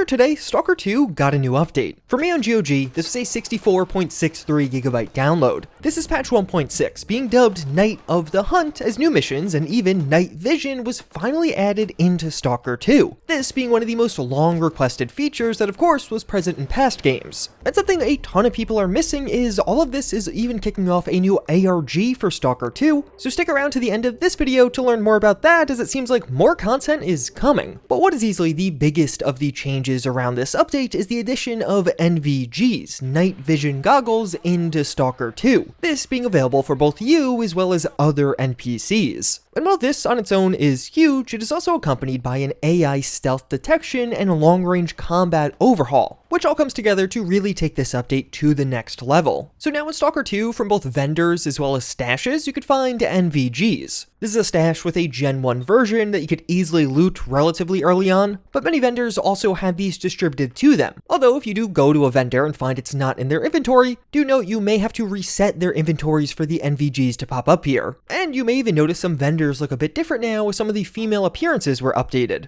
Earlier today, Stalker 2 got a new update. For me on GOG, this was a 64.63GB download. This is patch 1.6, being dubbed Night of the Hunt, as new missions and even night vision was finally added into Stalker 2. This being one of the most long requested features that of course was present in past games. And something a ton of people are missing is all of this is even kicking off a new ARG for Stalker 2, so stick around to the end of this video to learn more about that, as it seems like more content is coming. But what is easily the biggest of the changes around this update is the addition of NVGs, night vision goggles, into Stalker 2, this being available for both you as well as other NPCs. And while this on its own is huge, it is also accompanied by an AI stealth detection and long-range combat overhaul, which all comes together to really take this update to the next level. So now in Stalker 2, from both vendors as well as stashes, you could find NVGs. This is a stash with a Gen 1 version that you could easily loot relatively early on, but many vendors also have these distributed to them. Although if you do go to a vendor and find it's not in their inventory, do note you may have to reset their inventories for the NVGs to pop up here. And you may even notice some vendors look a bit different now, as some of the female appearances were updated.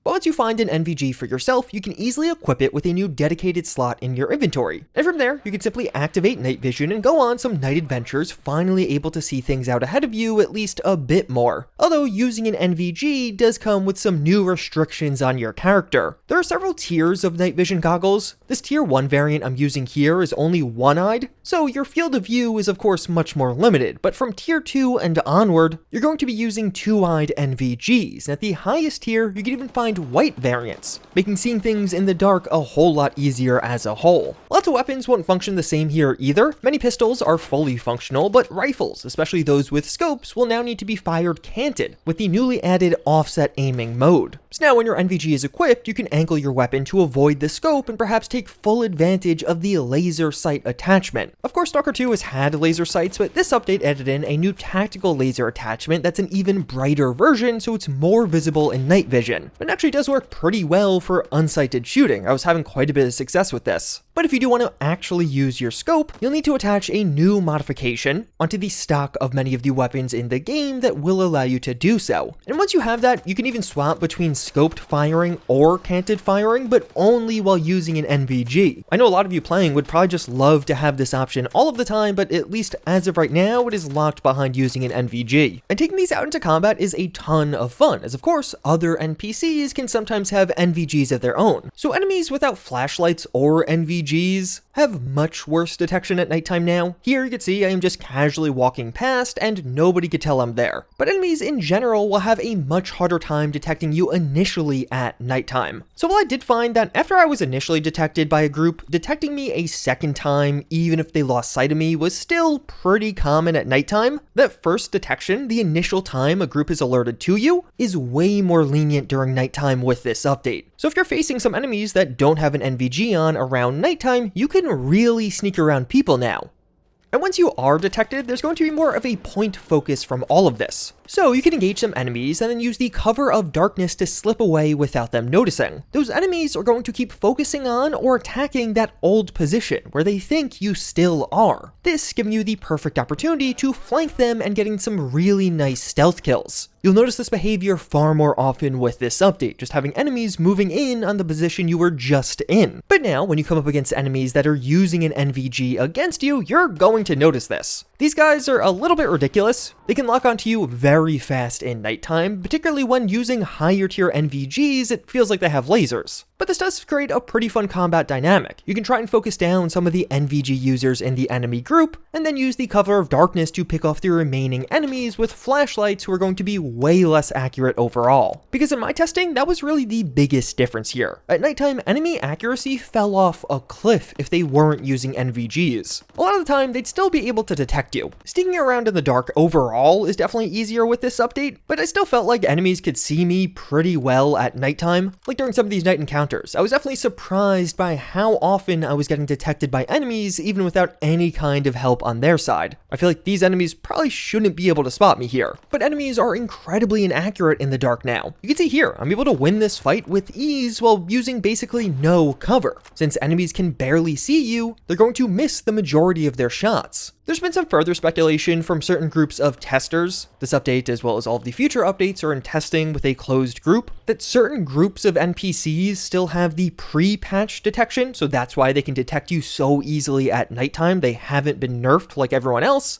But once you find an NVG for yourself, you can easily equip it with a new dedicated slot in your inventory. And from there, you can simply activate night vision and go on some night adventures, finally able to see things out ahead of you at least a bit more. Although using an NVG does come with some new restrictions on your character. There are several tiers of night vision goggles. This tier 1 variant I'm using here is only one-eyed, so your field of view is of course much more limited, but from tier 2 and onward, you're going to be using two-eyed NVGs, and at the highest tier, you can even find white variants, making seeing things in the dark a whole lot easier as a whole. Lots of weapons won't function the same here either. Many pistols are fully functional, but rifles, especially those with scopes, will now need to be fired canted with the newly added offset aiming mode. So now when your NVG is equipped, you can angle your weapon to avoid the scope and perhaps take full advantage of the laser sight attachment. Of course, Stalker 2 has had laser sights, but this update added in a new tactical laser attachment that's an even brighter version, so it's more visible in night vision. It actually does work pretty well for unsighted shooting. I was having quite a bit of success with this. But if you do want to actually use your scope, you'll need to attach a new modification onto the stock of many of the weapons in the game that will allow you to do so. And once you have that, you can even swap between scoped firing or canted firing, but only while using an NVG. I know a lot of you playing would probably just love to have this option all of the time, but at least as of right now, it is locked behind using an NVG. And taking these out into combat is a ton of fun, as of course, other NPCs can sometimes have NVGs of their own. So enemies without flashlights or NVGs have much worse detection at nighttime now. Here you can see I am just casually walking past and nobody could tell I'm there. But enemies in general will have a much harder time detecting you initially at nighttime. So while I did find that after I was initially detected by a group, detecting me a second time, even if they lost sight of me, was still pretty common at nighttime, that first detection, the initial time a group is alerted to you, is way more lenient during nighttime with this update. So if you're facing some enemies that don't have an NVG on around nighttime, you can really sneak around people now. And once you are detected, there's going to be more of a point focus from all of this. So you can engage some enemies and then use the cover of darkness to slip away without them noticing. Those enemies are going to keep focusing on or attacking that old position where they think you still are. This giving you the perfect opportunity to flank them and getting some really nice stealth kills. You'll notice this behavior far more often with this update, just having enemies moving in on the position you were just in. But now, when you come up against enemies that are using an NVG against you, you're going to notice this. These guys are a little bit ridiculous. They can lock onto you very fast in nighttime, particularly when using higher tier NVGs, it feels like they have lasers. But this does create a pretty fun combat dynamic. You can try and focus down some of the NVG users in the enemy group, and then use the cover of darkness to pick off the remaining enemies with flashlights who are going to be way less accurate overall. Because in my testing, that was really the biggest difference here. At nighttime, enemy accuracy fell off a cliff if they weren't using NVGs. A lot of the time, they'd still be able to detect you. Sneaking around in the dark overall is definitely easier with this update, but I still felt like enemies could see me pretty well at nighttime. Like during some of these night encounters, I was definitely surprised by how often I was getting detected by enemies even without any kind of help on their side. I feel like these enemies probably shouldn't be able to spot me here, but enemies are incredibly inaccurate in the dark now. You can see here, I'm able to win this fight with ease while using basically no cover. Since enemies can barely see you, they're going to miss the majority of their shots. There's been some further speculation from certain groups of testers, this update as well as all of the future updates are in testing with a closed group, that certain groups of NPCs still have the pre-patch detection, so that's why they can detect you so easily at nighttime. They haven't been nerfed like everyone else.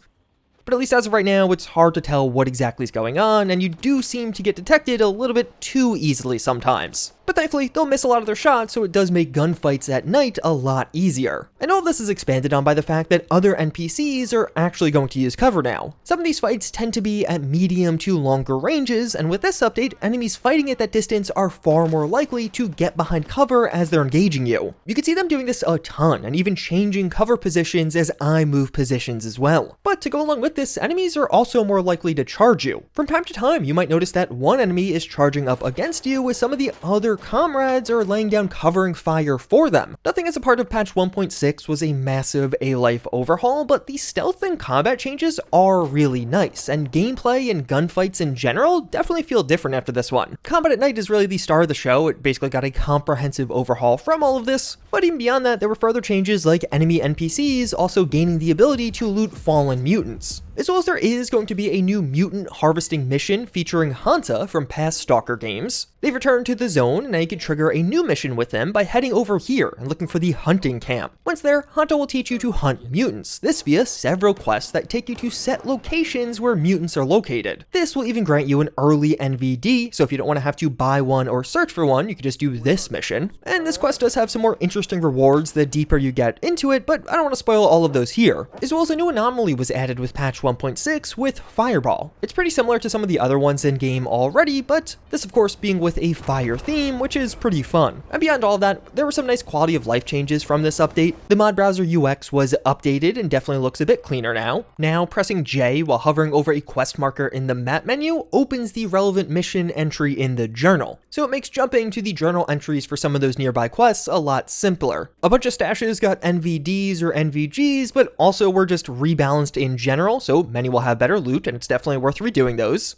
But at least as of right now, it's hard to tell what exactly is going on, and you do seem to get detected a little bit too easily sometimes. But thankfully, they'll miss a lot of their shots, so it does make gunfights at night a lot easier. And all this is expanded on by the fact that other NPCs are actually going to use cover now. Some of these fights tend to be at medium to longer ranges, and with this update, enemies fighting at that distance are far more likely to get behind cover as they're engaging you. You can see them doing this a ton, and even changing cover positions as I move positions as well. But to go along with this, enemies are also more likely to charge you. From time to time, you might notice that one enemy is charging up against you as some of the other comrades are laying down covering fire for them. Nothing as a part of patch 1.6 was a massive A-Life overhaul, but the stealth and combat changes are really nice, and gameplay and gunfights in general definitely feel different after this one. Combat at night is really the star of the show. It basically got a comprehensive overhaul from all of this, but even beyond that, there were further changes like enemy NPCs also gaining the ability to loot fallen mutants. As well as there is going to be a new mutant harvesting mission featuring Hanta from past Stalker games. They've returned to the zone, and now you can trigger a new mission with them by heading over here and looking for the hunting camp. Once there, Hanta will teach you to hunt mutants, this via several quests that take you to set locations where mutants are located. This will even grant you an early NVD, so if you don't want to have to buy one or search for one, you can just do this mission. And this quest does have some more interesting rewards the deeper you get into it, but I don't want to spoil all of those here. As well as a new anomaly was added with patch 1.6 with Fireball. It's pretty similar to some of the other ones in game already, but this of course being with a fire theme, which is pretty fun. And beyond all of that, there were some nice quality of life changes from this update. The mod browser UX was updated and definitely looks a bit cleaner now. Now pressing J while hovering over a quest marker in the map menu opens the relevant mission entry in the journal. So it makes jumping to the journal entries for some of those nearby quests a lot simpler. A bunch of stashes got NVDs or NVGs, but also were just rebalanced in general, so many will have better loot, and it's definitely worth redoing those.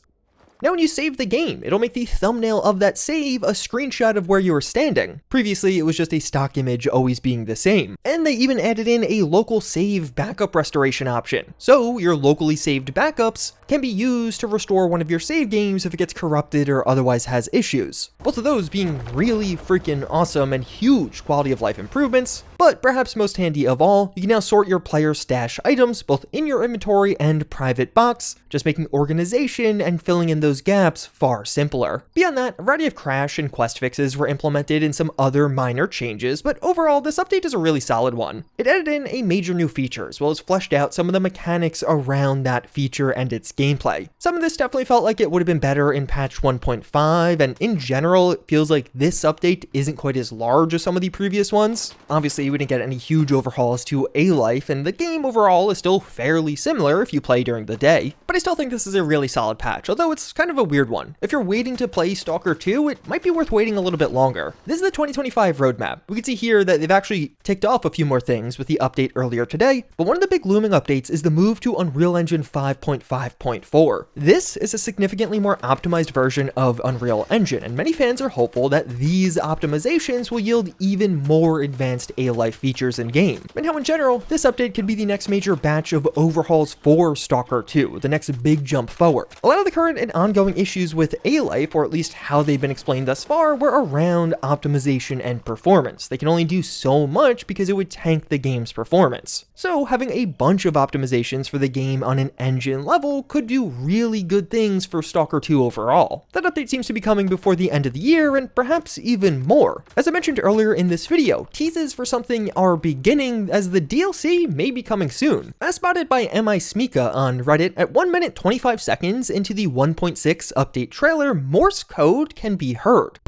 Now when you save the game, it'll make the thumbnail of that save a screenshot of where you were standing. Previously, it was just a stock image always being the same. And they even added in a local save backup restoration option. So your locally saved backups can be used to restore one of your save games if it gets corrupted or otherwise has issues. Both of those being really freaking awesome and huge quality of life improvements. But perhaps most handy of all, you can now sort your player stash items both in your inventory and private box, just making organization and filling in those gaps far simpler. Beyond that, a variety of crash and quest fixes were implemented and some other minor changes, but overall this update is a really solid one. It added in a major new feature as well as fleshed out some of the mechanics around that feature and its gameplay. Some of this definitely felt like it would have been better in patch 1.5, and in general it feels like this update isn't quite as large as some of the previous ones. Obviously we didn't get any huge overhauls to A-Life, and the game overall is still fairly similar if you play during the day, but I still think this is a really solid patch, although it's kind of a weird one. If you're waiting to play Stalker 2, it might be worth waiting a little bit longer. This is the 2025 roadmap. We can see here that they've actually ticked off a few more things with the update earlier today, but one of the big looming updates is the move to Unreal Engine 5.5.4. This is a significantly more optimized version of Unreal Engine, and many fans are hopeful that these optimizations will yield even more advanced A-Life features in game, and how in general, this update could be the next major batch of overhauls for Stalker 2, the next big jump forward. A lot of the current and ongoing issues with A-Life, or at least how they've been explained thus far, were around optimization and performance. They can only do so much because it would tank the game's performance. So having a bunch of optimizations for the game on an engine level could do really good things for Stalker 2 overall. That update seems to be coming before the end of the year, and perhaps even more. As I mentioned earlier in this video, teases for something are beginning as the DLC may be coming soon. As spotted by MI Smika on Reddit, at 1 minute 25 seconds into the 1.6 update trailer, Morse code can be heard.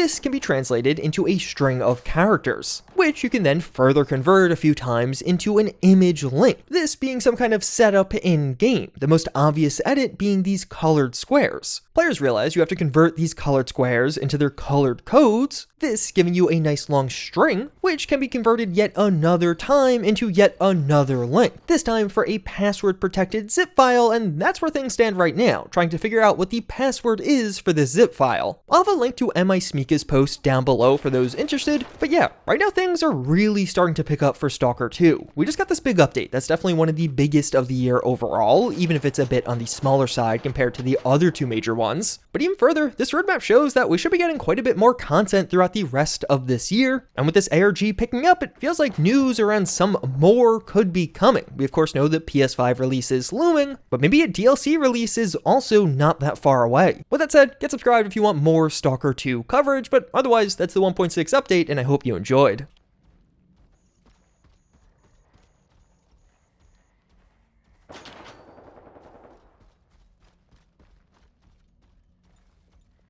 this can be translated into a string of characters, which you can then further convert a few times into an image link, this being some kind of setup in-game, the most obvious edit being these colored squares. Players realize you have to convert these colored squares into their colored codes, this giving you a nice long string, which can be converted yet another time into yet another link, this time for a password-protected zip file, and that's where things stand right now, trying to figure out what the password is for this zip file. I'll have a link to MISmeeka's post down below for those interested, but yeah, right now things are really starting to pick up for Stalker 2. We just got this big update that's definitely one of the biggest of the year overall, even if it's a bit on the smaller side compared to the other two major ones. But even further, this roadmap shows that we should be getting quite a bit more content throughout the rest of this year, and with this ARG picking up, it feels like news around some more could be coming. We of course know that PS5 release is looming, but maybe a DLC release is also not that far away. With that said, get subscribed if you want more Stalker 2 coverage, but otherwise that's the 1.6 update, and I hope you enjoyed.